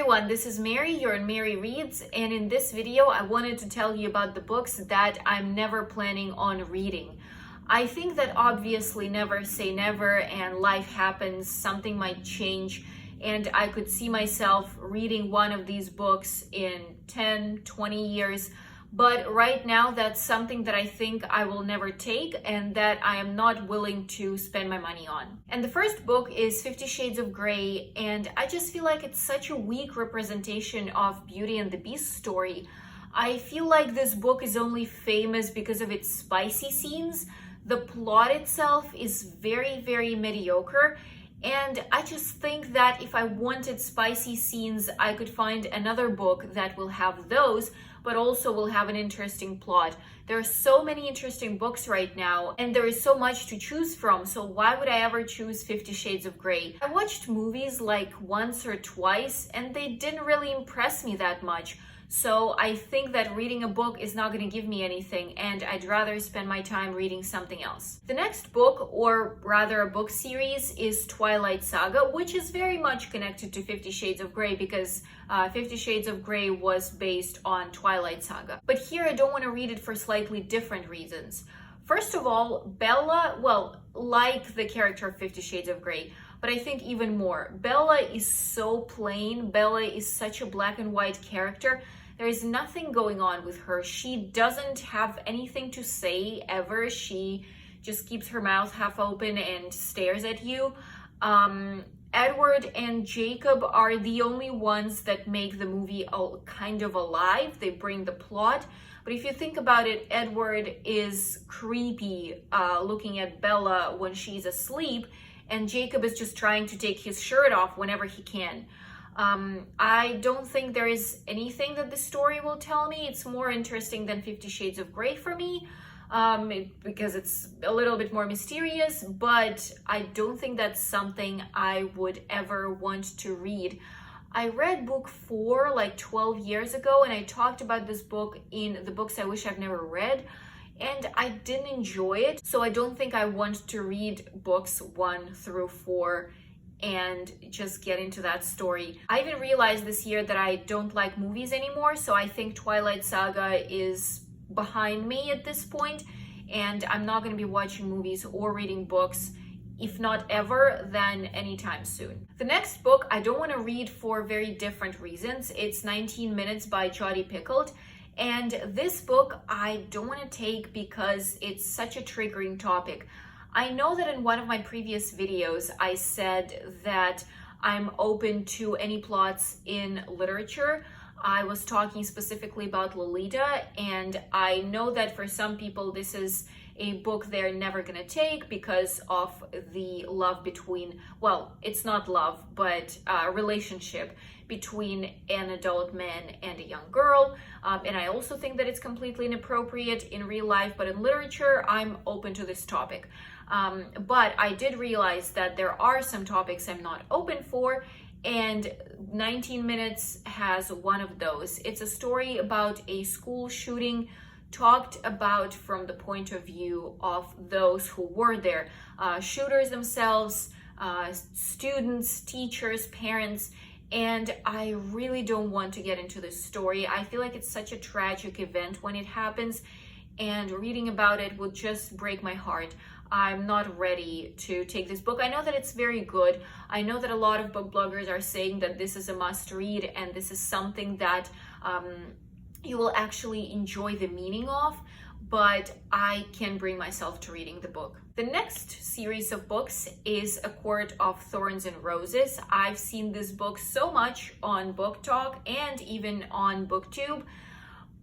everyone, this is Mary, you're in Mary Reads, and in this video I wanted to tell you about the books that I'm never planning on reading. I think that obviously never say never, and life happens, something might change, and I could see myself reading one of these books in 10, 20 years. But right now, that's something that I think I will never take and that I am not willing to spend my money on. And the first book is 50 Shades of Grey, and I just feel like it's such a weak representation of Beauty and the Beast story. I feel like this book is only famous because of its spicy scenes. The plot itself is very, very mediocre. And I just think that if I wanted spicy scenes, I could find another book that will have those, but also will have an interesting plot. There are so many interesting books right now, and there is so much to choose from, so why would I ever choose 50 Shades of Grey? I watched movies like once or twice, and they didn't really impress me that much. So I think that reading a book is not going to give me anything, and I'd rather spend my time reading something else. The next book, or rather a book series, is Twilight Saga, which is very much connected to 50 Shades of Grey because 50 Shades of Grey was based on Twilight Saga. But here I don't want to read it for slightly different reasons. First of all, Bella, well, like the character of 50 Shades of Grey, but I think even more. Bella is so plain. Bella is such a black and white character. There is nothing going on with her. She doesn't have anything to say ever. She just keeps her mouth half open and stares at you. Edward and Jacob are the only ones that make the movie kind of alive. They bring the plot. But if you think about it, Edward is creepy looking at Bella when she's asleep, and Jacob is just trying to take his shirt off whenever he can. I don't think there is anything that the story will tell me. It's more interesting than 50 Shades of Grey for me, because it's a little bit more mysterious, but I don't think that's something I would ever want to read. I read book 4 like 12 years ago, and I talked about this book in the books I wish I've never read, and I didn't enjoy it, so I don't think I want to read books 1 through 4 and just get into that story. I even realized this year that I don't like movies anymore, so I think Twilight Saga is behind me at this point, and I'm not going to be watching movies or reading books, if not ever, then anytime soon. The next book I don't want to read for very different reasons. It's 19 Minutes by Jodi Picoult, and this book I don't want to take because it's such a triggering topic. I know that in one of my previous videos, I said that I'm open to any plots in literature. I was talking specifically about Lolita, and I know that for some people, this is a book they're never gonna take because of the love between, well, it's not love, but relationship between an adult man and a young girl. And I also think that it's completely inappropriate in real life, but in literature, I'm open to this topic. But I did realize that there are some topics I'm not open for, and 19 Minutes has one of those. It's a story about a school shooting talked about from the point of view of those who were there, shooters themselves, students, teachers, parents, and I really don't want to get into this story. I feel like it's such a tragic event when it happens, and reading about it would just break my heart. I'm not ready to take this book. I know that it's very good. I know that a lot of book bloggers are saying that this is a must read and this is something that you will actually enjoy the meaning of, but I can't bring myself to reading the book. The next series of books is A Court of Thorns and Roses. I've seen this book so much on Book Talk and even on BookTube,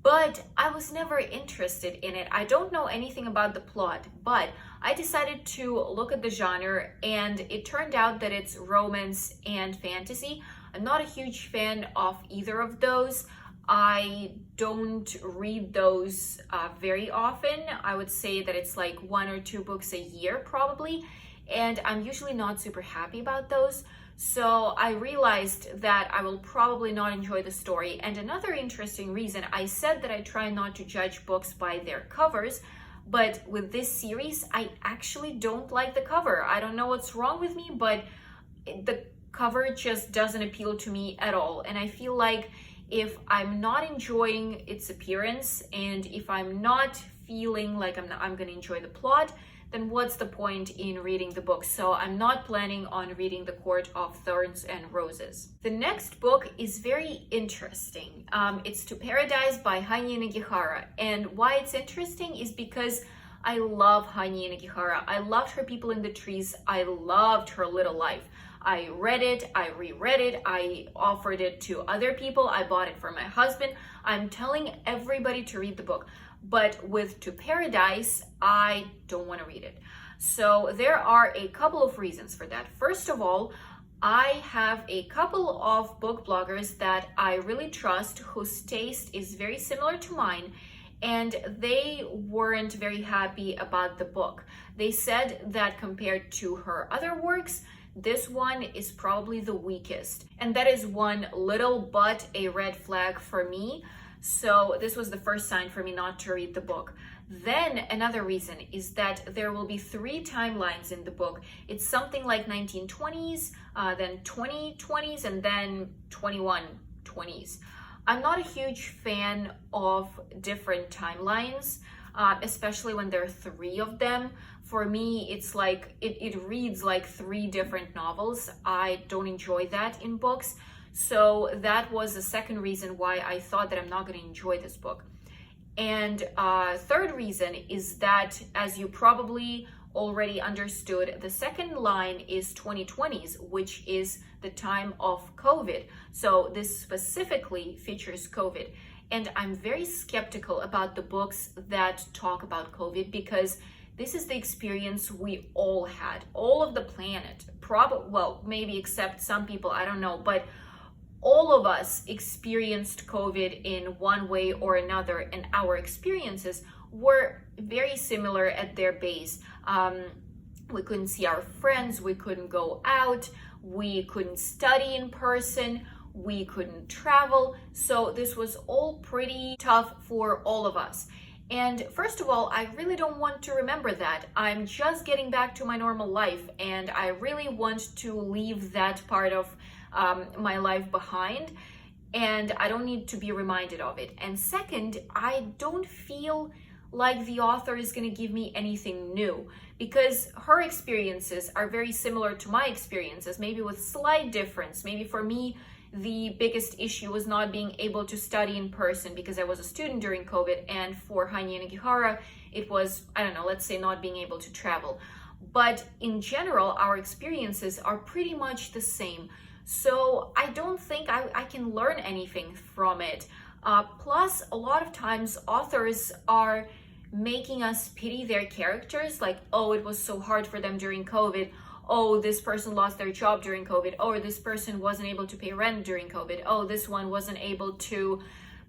but I was never interested in it. I don't know anything about the plot, but I decided to look at the genre, and it turned out that it's romance and fantasy. I'm not a huge fan of either of those. I don't read those very often. I would say that it's like 1 or 2 books a year probably, and I'm usually not super happy about those. So I realized that I will probably not enjoy the story. And another interesting reason, I said that I try not to judge books by their covers, but with this series, I actually don't like the cover. I don't know what's wrong with me, but the cover just doesn't appeal to me at all. And I feel like if I'm not enjoying its appearance, and if I'm not feeling like I'm going to enjoy the plot, then what's the point in reading the book? So I'm not planning on reading The Court of Thorns and Roses. The next book is very interesting. It's To Paradise by Hanya Nagihara. And why it's interesting is because I love Hanya Nagihara. I loved her People in the Trees. I loved her Little Life. I read it, I reread it, I offered it to other people, I bought it for my husband. I'm telling everybody to read the book. But with To Paradise, I don't want to read it. So there are a couple of reasons for that. First of all, I have a couple of book bloggers that I really trust whose taste is very similar to mine, and they weren't very happy about the book. They said that compared to her other works, this one is probably the weakest. And that is one little but a red flag for me. So this was the first sign for me not to read the book. Then another reason is that there will be 3 timelines in the book. It's something like 1920s, then 2020s, and then 2120s. I'm not a huge fan of different timelines, especially when there are 3 of them. For me, it's like, it reads like 3 different novels. I don't enjoy that in books. So that was the second reason why I thought that I'm not going to enjoy this book. And third reason is that, as you probably already understood, the second line is 2020s, which is the time of COVID. So this specifically features COVID. And I'm very skeptical about the books that talk about COVID, because this is the experience we all had, all of the planet. Well, maybe except some people, I don't know, but all of us experienced COVID in one way or another, and our experiences were very similar at their base. We couldn't see our friends, we couldn't go out, we couldn't study in person, we couldn't travel. So this was all pretty tough for all of us. And first of all, I really don't want to remember that. I'm just getting back to my normal life, and I really want to leave that part of my life behind, and I don't need to be reminded of it. And second, I don't feel like the author is going to give me anything new, because her experiences are very similar to my experiences, maybe with slight difference. Maybe for me, the biggest issue was not being able to study in person because I was a student during COVID, and for Hanya Nagihara, it was, I don't know, let's say not being able to travel. But in general, our experiences are pretty much the same. So I don't think I can learn anything from it. Plus, a lot of times authors are making us pity their characters, like, oh, it was so hard for them during COVID. Oh, this person lost their job during COVID. Or this person wasn't able to pay rent during COVID. Oh, this one wasn't able to,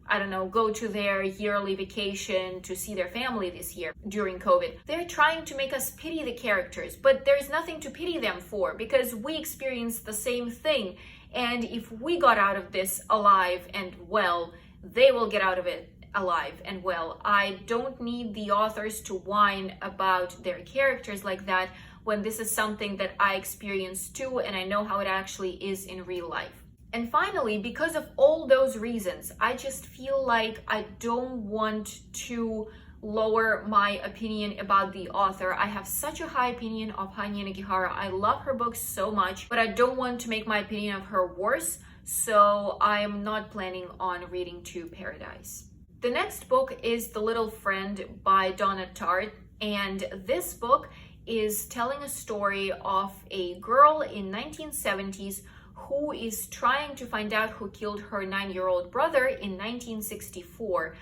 I don't know, go to their yearly vacation to see their family this year during COVID. They're trying to make us pity the characters, but there's nothing to pity them for, because we experienced the same thing. And if we got out of this alive and well, they will get out of it alive and well. I don't need the authors to whine about their characters like that, when this is something that I experienced too, and I know how it actually is in real life. And finally, because of all those reasons, I just feel like I don't want to lower my opinion about the author. I have such a high opinion of Hanya Nagihara. I love her books so much, but I don't want to make my opinion of her worse, so I am not planning on reading To Paradise. The next book is The Little Friend by Donna Tartt, and this book is telling a story of a girl in 1970s who is trying to find out who killed her 9-year-old brother in 1964.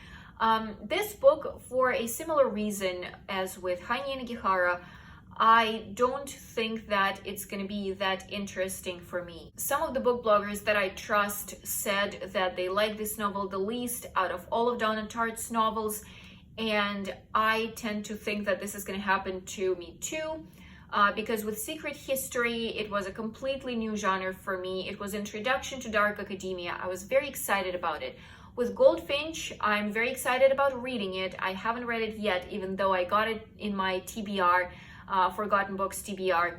This book, for a similar reason as with Hanya Nagihara, I don't think that it's going to be that interesting for me. Some of the book bloggers that I trust said that they like this novel the least out of all of Donna Tartt's novels, and I tend to think that this is going to happen to me too. Because with Secret History, it was a completely new genre for me. It was introduction to dark academia. I was very excited about it. With Goldfinch, I'm very excited about reading it. I haven't read it yet, even though I got it in my TBR, Forgotten Books TBR.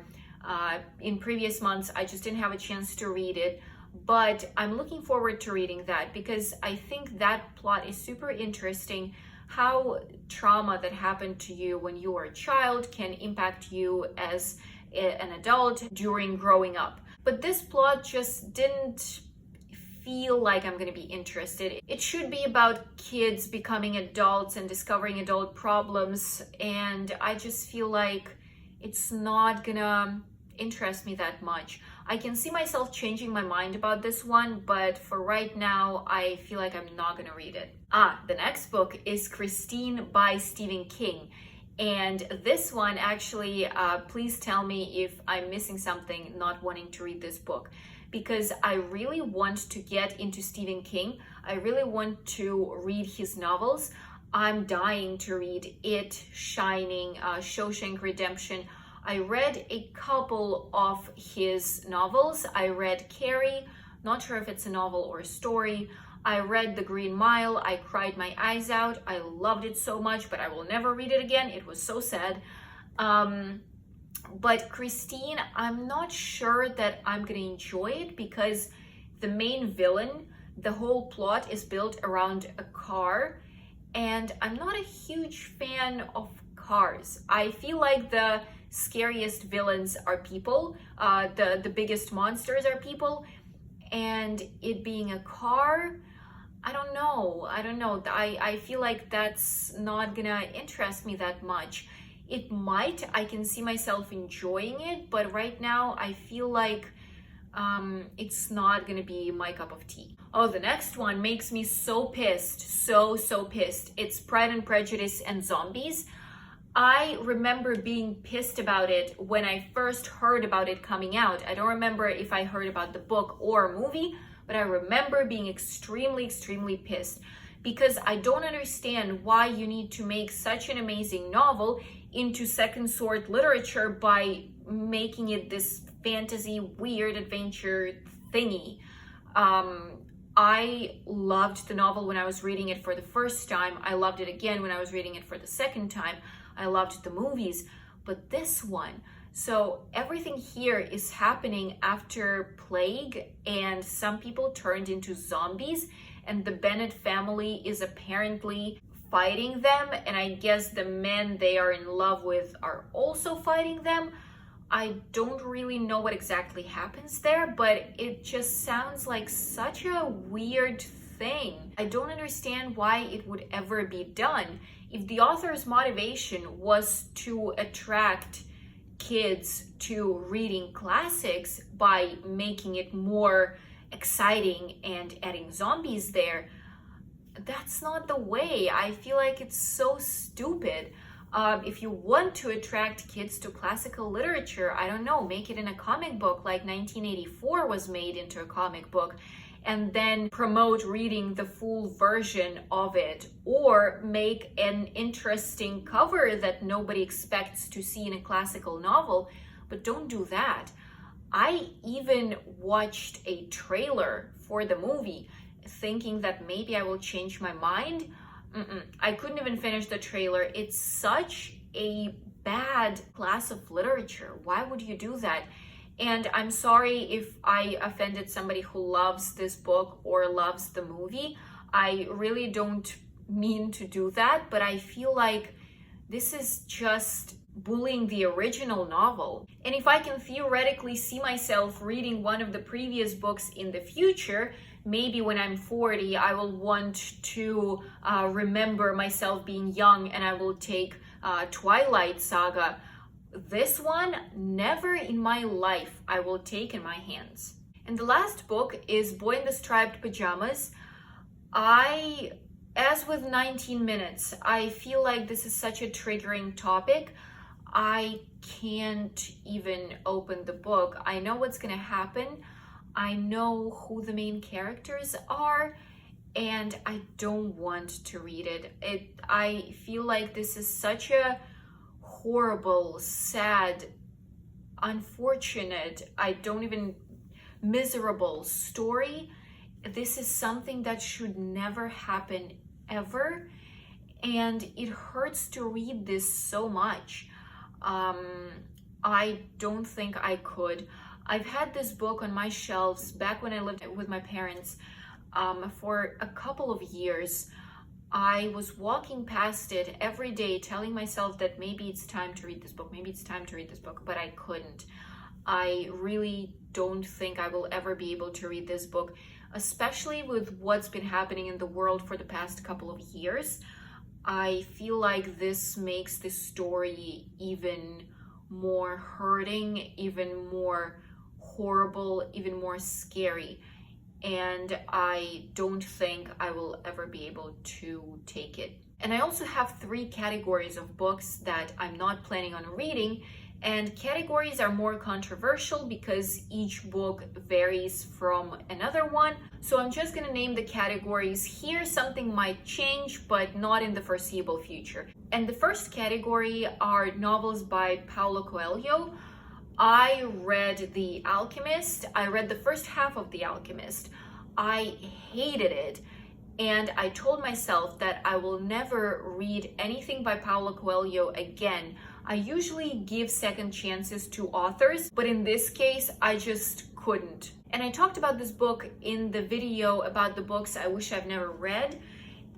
In previous months, I just didn't have a chance to read it, but I'm looking forward to reading that because I think that plot is super interesting. How trauma that happened to you when you were a child can impact you as an adult during growing up. But this plot just didn't feel like I'm gonna be interested. It should be about kids becoming adults and discovering adult problems, and I just feel like it's not gonna interest me that much. I can see myself changing my mind about this one, but for right now, I feel like I'm not gonna read it. The next book is Christine by Stephen King. And this one actually, please tell me if I'm missing something not wanting to read this book, because I really want to get into Stephen King. I really want to read his novels. I'm dying to read It, Shining, Shawshank Redemption. I read a couple of his novels. I read Carrie, not sure if it's a novel or a story. I read The Green Mile. I cried my eyes out. I loved it so much, but I will never read it again. It was so sad. But Christine, I'm not sure that I'm gonna enjoy it because the main villain, the whole plot is built around a car, and I'm not a huge fan of cars. I feel like the scariest villains are people, the biggest monsters are people, and it being a car, I don't know. I feel like that's not gonna interest me that much. It might, I can see myself enjoying it, but right now I feel like it's not gonna be my cup of tea. Oh, the next one makes me so pissed, so pissed. It's Pride and Prejudice and Zombies. I remember being pissed about it when I first heard about it coming out. I don't remember if I heard about the book or movie, but I remember being extremely pissed because I don't understand why you need to make such an amazing novel into second sort literature by making it this fantasy weird adventure thingy. I loved the novel when I was reading it for the first time. I loved it again when I was reading it for the second time. I loved the movies, but this one, so everything here is happening after plague and some people turned into zombies, and the Bennett family is apparently fighting them, and I guess the men they are in love with are also fighting them. I don't really know what exactly happens there, but it just sounds like such a weird thing. I don't understand why it would ever be done. If the author's motivation was to attract kids to reading classics by making it more exciting and adding zombies there, that's not the way. I feel like it's so stupid. If you want to attract kids to classical literature, I don't know, make it in a comic book like 1984 was made into a comic book, and then promote reading the full version of it, or make an interesting cover that nobody expects to see in a classical novel, but don't do that. I even watched a trailer for the movie thinking that maybe I will change my mind. I couldn't even finish the trailer. It's such a bad class of literature. Why would you do that? And I'm sorry if I offended somebody who loves this book or loves the movie. I really don't mean to do that, but I feel like this is just bullying the original novel. And if I can theoretically see myself reading one of the previous books in the future, maybe when I'm 40, I will want to remember myself being young and I will take Twilight Saga. This one, never in my life I will take in my hands. And the last book is Boy in the Striped Pajamas. As with 19 Minutes, I feel like this is such a triggering topic. I can't even open the book. I know what's gonna happen. I know who the main characters are, and I don't want to read it. I feel like this is such a horrible, sad, unfortunate, miserable story. This is something that should never happen ever, and it hurts to read this so much. I don't think I could. I've had this book on my shelves back when I lived with my parents for a couple of years. I was walking past it every day telling myself that maybe it's time to read this book, maybe it's time to read this book, but I couldn't. I really don't think I will ever be able to read this book, especially with what's been happening in the world for the past couple of years. I feel like this makes the story even more hurting, even more horrible, even more scary. And I don't think I will ever be able to take it. And I also have 3 categories of books that I'm not planning on reading, and categories are more controversial because each book varies from another one. So I'm just gonna name the categories here. Something might change, but not in the foreseeable future. And the first category are novels by Paulo Coelho. I read The Alchemist. I read the first half of The Alchemist. I hated it. And I told myself that I will never read anything by Paulo Coelho again. I usually give second chances to authors, but in this case, I just couldn't. And I talked about this book in the video about the books I wish I've never read.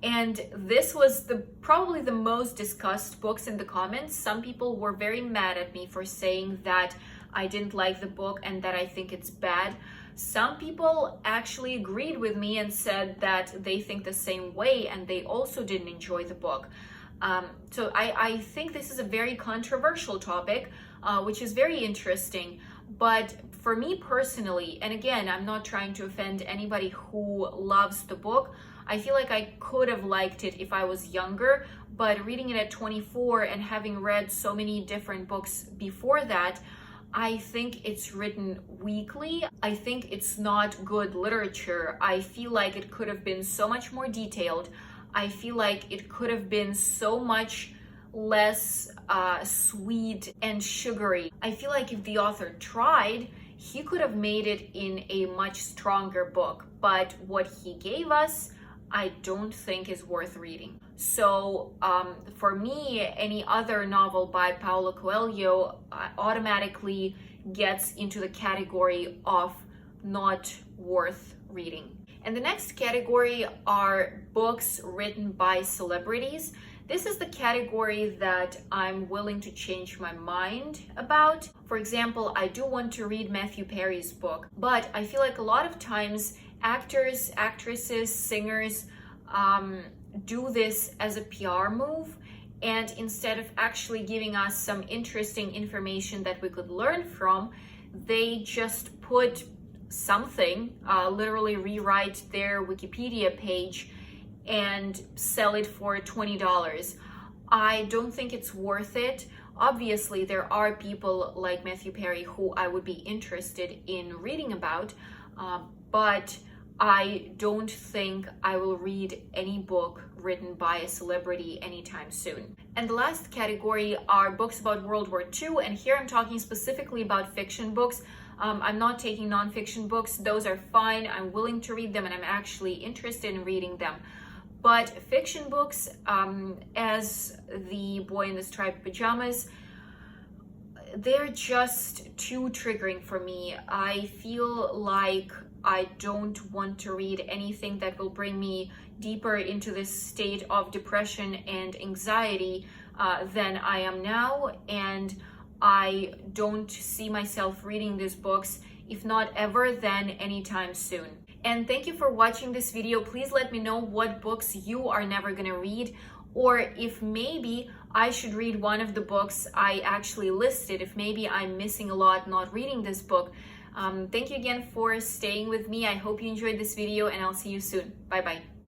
And this was probably the most discussed books in the comments. Some people were very mad at me for saying that I didn't like the book and that I think it's bad. Some people actually agreed with me and said that they think the same way and they also didn't enjoy the book. So I think this is a very controversial topic, which is very interesting. But for me personally, and again, I'm not trying to offend anybody who loves the book, I feel like I could have liked it if I was younger, but reading it at 24 and having read so many different books before that, I think it's written weakly. I think it's not good literature. I feel like it could have been so much more detailed. I feel like it could have been so much less sweet and sugary. I feel like if the author tried, he could have made it in a much stronger book. But what he gave us, I don't think is worth reading. So for me, any other novel by Paulo Coelho automatically gets into the category of not worth reading. And the next category are books written by celebrities. This is the category that I'm willing to change my mind about. For example, I do want to read Matthew Perry's book, but I feel like a lot of times actors, actresses, singers do this as a PR move, and instead of actually giving us some interesting information that we could learn from, they just put something, literally rewrite their Wikipedia page and sell it for $20. I don't think it's worth it. Obviously, there are people like Matthew Perry who I would be interested in reading about, but I don't think I will read any book written by a celebrity anytime soon. And the last category are books about World War II, and here I'm talking specifically about fiction books. I'm not taking nonfiction books. Those are fine. I'm willing to read them and I'm actually interested in reading them. But fiction books, as The Boy in the Striped Pajamas, they're just too triggering for me. I feel like I don't want to read anything that will bring me deeper into this state of depression and anxiety than I am now, and I don't see myself reading these books, if not ever, then anytime soon. And thank you for watching this video. Please let me know what books you are never gonna read, or if maybe I should read one of the books I actually listed, if maybe I'm missing a lot not reading this book. Thank you again for staying with me. I hope you enjoyed this video, and I'll see you soon. Bye bye.